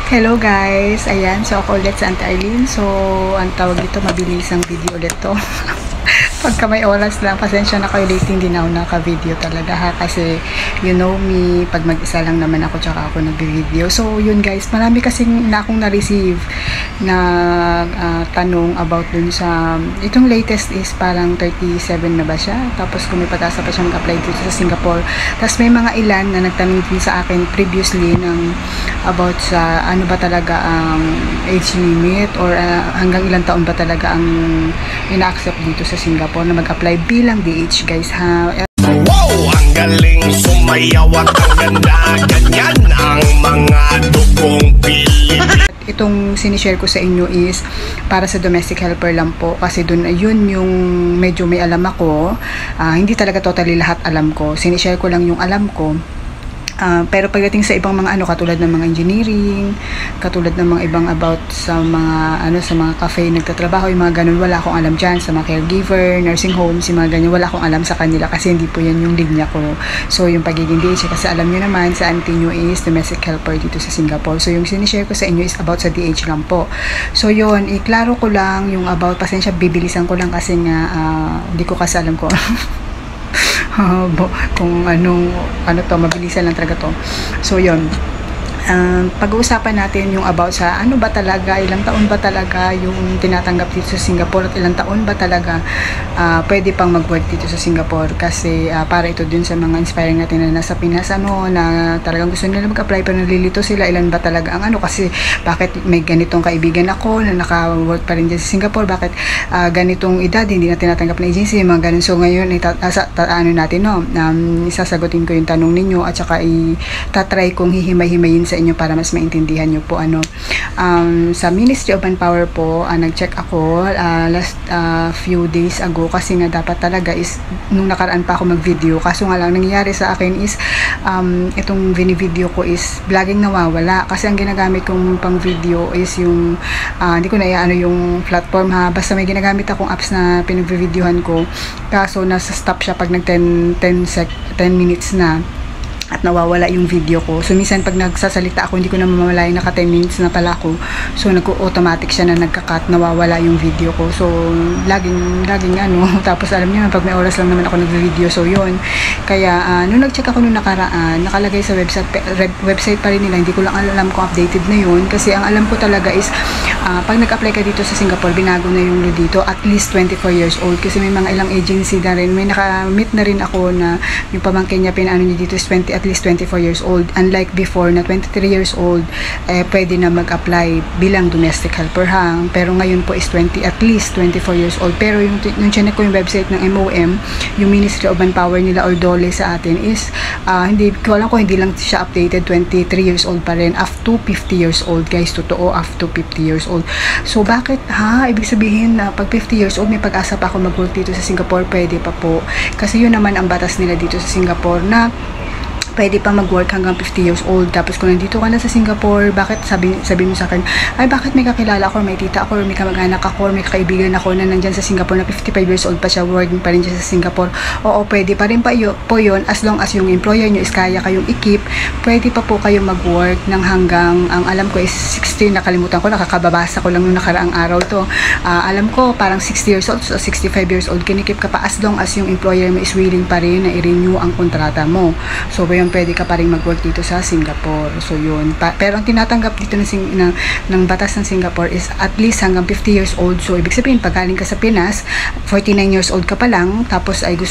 Hello guys! Ayan, so ako ulit sa Auntie Arlene. So, ang tawag dito, mabilis ang video ulit to. Pagka may oras lang, pasensya na kayo, late hindi na ako naka-video talaga ha, kasi you know me, pag mag-isa lang naman ako tsaka ako nag-video. So yun guys, marami kasing na akong na-receive na tanong about dun sa, itong latest is parang 37 na ba siya, tapos kung may pag-asa pa siya mag-apply dito sa Singapore. Tapos may mga ilan na nagtanong din sa akin previously ng about sa ano ba talaga ang age limit or hanggang ilang taon ba talaga ang ina-accept dito sa Singapore na mag-apply bilang DH guys ha. Wow! Ang galing sumayaw at ang ganda, ganyan ang mga dugong Pilipino. Itong sinishare ko sa inyo is para sa domestic helper lang po, kasi dun yun yung medyo may alam ako, hindi talaga totally lahat alam ko, sinishare ko lang yung alam ko. Pero pagdating sa ibang mga katulad ng mga engineering, katulad ng mga ibang about sa mga sa mga cafe nagtatrabaho, yung mga ganun, wala akong alam dyan. Sa mga caregiver, nursing homes, yung mga ganyan, wala akong alam sa kanila kasi hindi po yan yung linya ko. So yung pagiging DH, kasi alam nyo naman sa auntie nyo is domestic helper dito sa Singapore. So yung sinishare ko sa inyo is about sa DH lang po. So yun, iklaro ko lang yung about, pasensya, bibilisan ko lang kasi nga hindi ko kasi alam ko kung ano to, mabilisan lang talaga to. So yun, pag-uusapan natin yung about sa ano ba talaga, ilang taon ba talaga yung tinatanggap dito sa Singapore at ilang taon ba talaga pwede pang mag-work dito sa Singapore, kasi para ito din sa mga inspiring natin na nasa Pinas na talagang gusto nila mag-apply pero nalilito sila, ilan ba talaga ang kasi bakit may ganitong kaibigan ako na naka-work pa rin dyan sa Singapore, bakit ganitong edad hindi na tinatanggap na agency, mga ganun. So ngayon isasagutin ko yung tanong ninyo at saka itatry kong hihimay-himayin sa inyo para mas maintindihan nyo po sa Ministry of Manpower po. Nag-check ako last few days ago, kasi nga dapat talaga is nung nakaraan pa ako mag-video, kaso nga lang nangyayari sa akin is itong video ko is laging nawawala, kasi ang ginagamit kong pang video is yung hindi ko na yung platform ha, basta may ginagamit akong apps na pinag-videohan ko, kaso nasa stop siya pag nag 10 minutes na at nawawala yung video ko. So minsan pag nagsasalita ako, hindi ko na mamamalayan, naka 10 minutes na pala ako. So nag-automatic siya na nagka-cut, nawawala yung video ko. So laging tapos alam niyo pag may oras lang naman ako nag-video. So yun. Kaya nung nag-check ako nung nakaraan, nakalagay sa website pa rin nila. Hindi ko lang alam kung updated na yun, kasi ang alam ko talaga is pag nag-apply ka dito sa Singapore, binago na yung dito at least 24 years old, kasi may mga ilang agency na rin, may naka-meet na rin ako na yung pamangkin niya pinano niya dito is at least 24 years old, unlike before na 23 years old pwede na mag-apply bilang domestic helper hang, pero ngayon po is at least 24 years old. Pero yung chinek ko yung website ng MOM, yung Ministry of Manpower nila or DOLE sa atin is hindi ko alam kung hindi lang siya updated, 23 years old pa rin up to 50 years old guys, totoo, up to 50 years old. So bakit ibig sabihin na pag 50 years old may pag-asa pa ako mag-work dito sa Singapore? Pwede pa po, kasi yun naman ang batas nila dito sa Singapore na pwede pa mag-work hanggang 50 years old. Tapos kung nandito ka na sa Singapore, bakit sabi mo sa akin, ay bakit may kakilala ako, or may tita ako, or may kamag-anak ako, or may kaibigan ako na nandyan sa Singapore na 55 years old pa siya, working pa rin dyan sa Singapore? Oo, pwede pa rin po yun, as long as yung employer nyo is kaya kayong i-keep, pwede pa po kayong mag-work ng hanggang, ang alam ko is 60, nakalimutan ko, nakakababasa ko lang nung nakaraang araw to. Alam ko parang 60 years old, so 65 years old, kinikip ka pa as long as yung employer mo is willing pa rin na i-renew ang kontrata mo. So pwede ka pa rin mag-work dito sa Singapore. So yun. Pero ang tinatanggap dito ng batas ng Singapore is at least hanggang 50 years old. So ibig sabihin, pag galing ka sa Pinas, 49 years old ka pa lang, tapos ay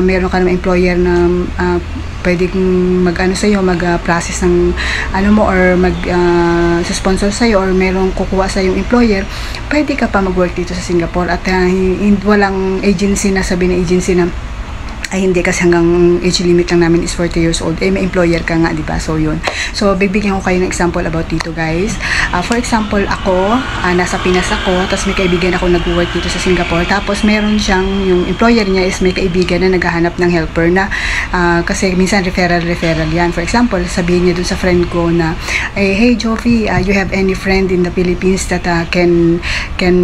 meron ka naman employer na pwede mag-sa'yo, mag-process ng mo, or sponsor sa'yo, or merong kukuha sa yung employer, pwede ka pa mag-work dito sa Singapore. At walang agency na sabi na agency na ay hindi, kasi hanggang age limit lang namin is 40 years old. May employer ka nga, diba? So yun. So bibigyan ko kayo ng example about dito guys. For example, ako nasa Pinas ako, tapos may kaibigan ako nag-work dito sa Singapore, tapos meron siyang, yung employer niya is may kaibigan na naghahanap ng helper na kasi minsan referral yan. For example, sabihin niya dun sa friend ko na, hey Jovi, you have any friend in the Philippines that can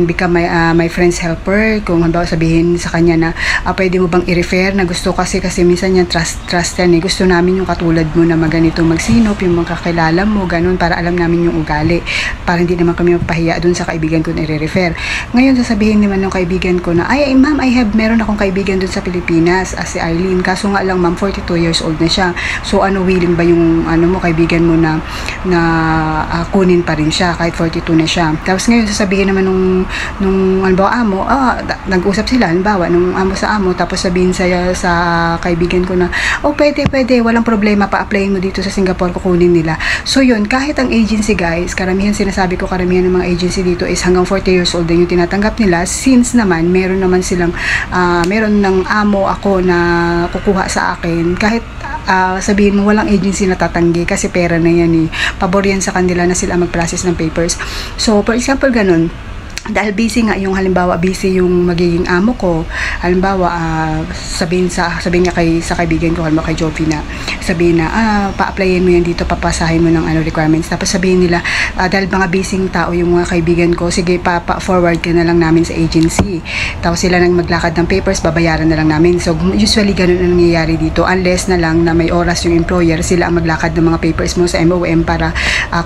become my friend's helper? Kung halimbawa sabihin sa kanya na pwede mo bang i-refer na gusto gusto kasi minsan yan trust yan eh. Gusto namin yung katulad mo na maganito magsinop, yung mga kakilala mo, ganun, para alam namin yung ugali, para hindi naman kami magpahiya dun sa kaibigan ko na i-refer. Ngayon sasabihin naman ng kaibigan ko na ay ma'am, meron akong kaibigan dun sa Pilipinas, si Eileen, kaso nga lang ma'am 42 years old na siya, so willing ba yung kaibigan mo na kunin pa rin siya kahit 42 na siya. Tapos ngayon sasabihin naman nung amo, nag-usap sila, nung amo sa amo, tapos sabihin sa kaibigan ko na, pwede, walang problema, pa-applyin mo dito sa Singapore, kukunin nila. So yun, kahit ang agency guys, karamihan ng mga agency dito is hanggang 40 years old din yung tinatanggap nila, since naman meron naman silang meron ng amo ako na kukuha sa akin, kahit sabihin mo walang agency na tatanggi kasi pera na yan eh, pabor yan sa kanila na sila mag-process ng papers. So for example ganun, dahil busy nga yung, halimbawa busy yung magiging amo ko, halimbawa sabihin niya sa kaibigan ko, halimbawa kay Jovi, na sabihin na pa-applyin mo yan dito, papasahin mo ng requirements, tapos sabihin nila dahil mga busy tao yung mga kaibigan ko, sige pa-forward ka na lang namin sa agency, tapos sila nang maglakad ng papers, babayaran na lang namin. So usually ganun ang nangyayari dito, unless na lang na may oras yung employer, sila ang maglakad ng mga papers mo sa MOM para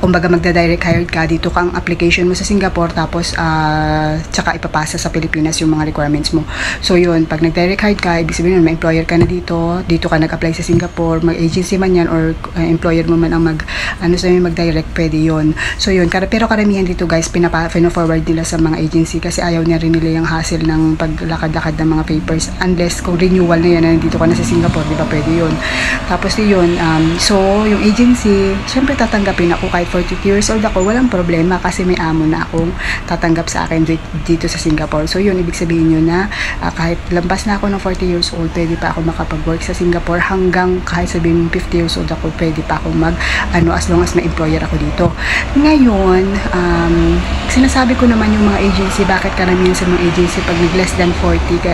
kumbaga magda-direct hired ka, dito kang application mo sa Singapore, tapos tsaka ipapasa sa Pilipinas yung mga requirements mo. So yun, pag nag-direct hired ka, ibig sabihin may employer ka na dito ka nag-apply sa Singapore, mag-agency man yan or employer mo man ang mag-direct, pwede yun. So yun, pero karamihan dito guys, pina-forward nila sa mga agency kasi ayaw niya rin nila yung hassle ng paglakad-lakad ng mga papers, unless kung renewal na yan, na nandito ka na sa Singapore, di ba pwede yun. Tapos yun, so yung agency, syempre tatanggapin ako kahit 42 years old ako, walang problema kasi may amo na akong tatanggap sa akin dito sa Singapore. So yun, ibig sabihin nyo na kahit lampas na ako ng 40 years old, pwede pa ako makapag-work sa Singapore, hanggang kahit sabihin 50 years old ako, pwede pa ako as long as may employer ako dito. Ngayon, sinasabi ko naman yung mga agency, bakit karamihan sa mga agency pag nag-less than 40 ka,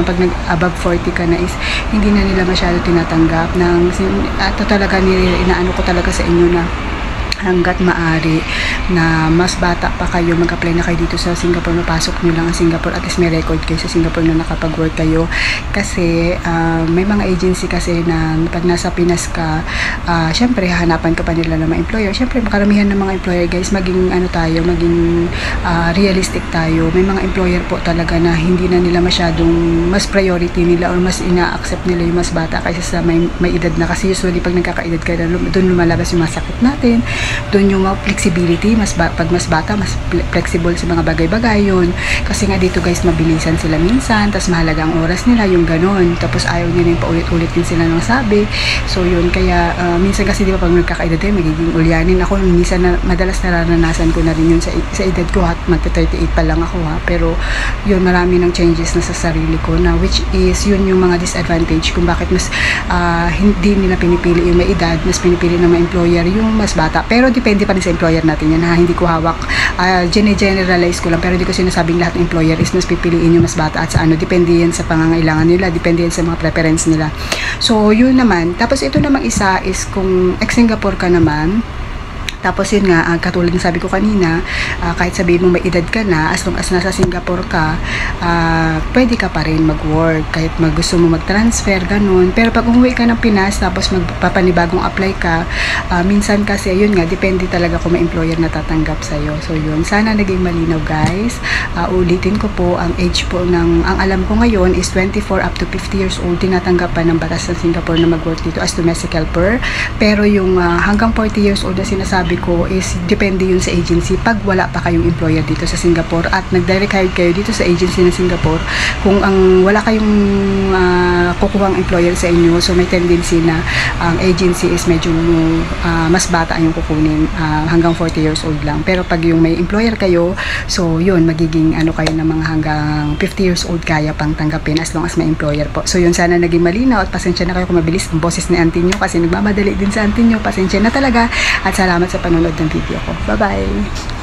pag nag-above 40 ka na is hindi na nila masyado tinatanggap ito talaga, inaano ko talaga sa inyo na hanggat maaari na mas bata pa kayo, mag-apply na kayo dito sa Singapore, mapasok nyo lang ang Singapore, at least may record kayo sa Singapore na nakapag-work kayo. Kasi may mga agency kasi na pag nasa Pinas ka, syempre hahanapan ka pa nila ng mga employer. Syempre karamihan ng mga employer guys, maging realistic tayo. May mga employer po talaga na hindi na nila masyadong, mas priority nila or mas ina-accept nila yung mas bata kaysa sa may edad na, kasi usually pag nagkakaedad ka na, doon lumalabas yung masakit natin, doon yung flexibility, pag mas bata, mas flexible sa mga bagay-bagay yun. Kasi nga dito guys, mabilisan sila minsan, tapos mahalaga ang oras nila, yung ganon. Tapos ayaw nila yung paulit-ulit din sila ng sabi. So yun, kaya minsan kasi di ba pag nagkakaedad tayo, magiging ulyanin ako. Minsan madalas nararanasan ko na rin yun sa edad ko, at magta-38 pa lang ako pero yun, marami ng changes na sa sarili ko, na which is yun yung mga disadvantage kung bakit mas hindi nila pinipili yung may edad, mas pinipili ng mga employer yung mas bata. Pero depende pa rin sa employer natin yan, hindi ko hawak, generalize ko lang, pero hindi ko sinasabing lahat ng employer is mas pipiliin yung mas bata at sa depende yan sa pangangailangan nila, depende yan sa mga preference nila. So yun naman. Tapos ito namang isa is kung ex-Singapore ka naman, tapos yun nga, katulad ng sabi ko kanina, kahit sabihin mo may edad ka na, as long as nasa Singapore ka, pwede ka pa rin mag-work, kahit gusto mo mag-transfer, ganun. Pero pag umuwi ka ng Pinas, tapos magpapanibagong apply ka, minsan kasi, yun nga, depende talaga kung may employer na tatanggap sa'yo. So yun, sana naging malinaw guys. Ulitin ko po, ang age po ang alam ko ngayon is 24 up to 50 years old, tinatanggap pa ng batas ng Singapore na mag-work dito as domestic helper. Pero yung hanggang 40 years old na sinasabi ko is depende yun sa agency. Pag wala pa kayong employer dito sa Singapore at nag-direct hired kayo dito sa agency ng Singapore, kung wala kayong kukuhang employer sa inyo, so may tendency na ang agency is medyo mas bata yung kukunin, hanggang 40 years old lang. Pero pag yung may employer kayo, so yun, magiging kayo ng mga hanggang 50 years old kaya pang tanggapin as long as may employer po. So yun, sana naging malinaw, at pasensya na kayo kung mabilis ang boses ni auntie nyo kasi nagmamadali din sa auntie nyo. Pasensya na talaga, at salamat sa panonood ng video ko. Bye-bye!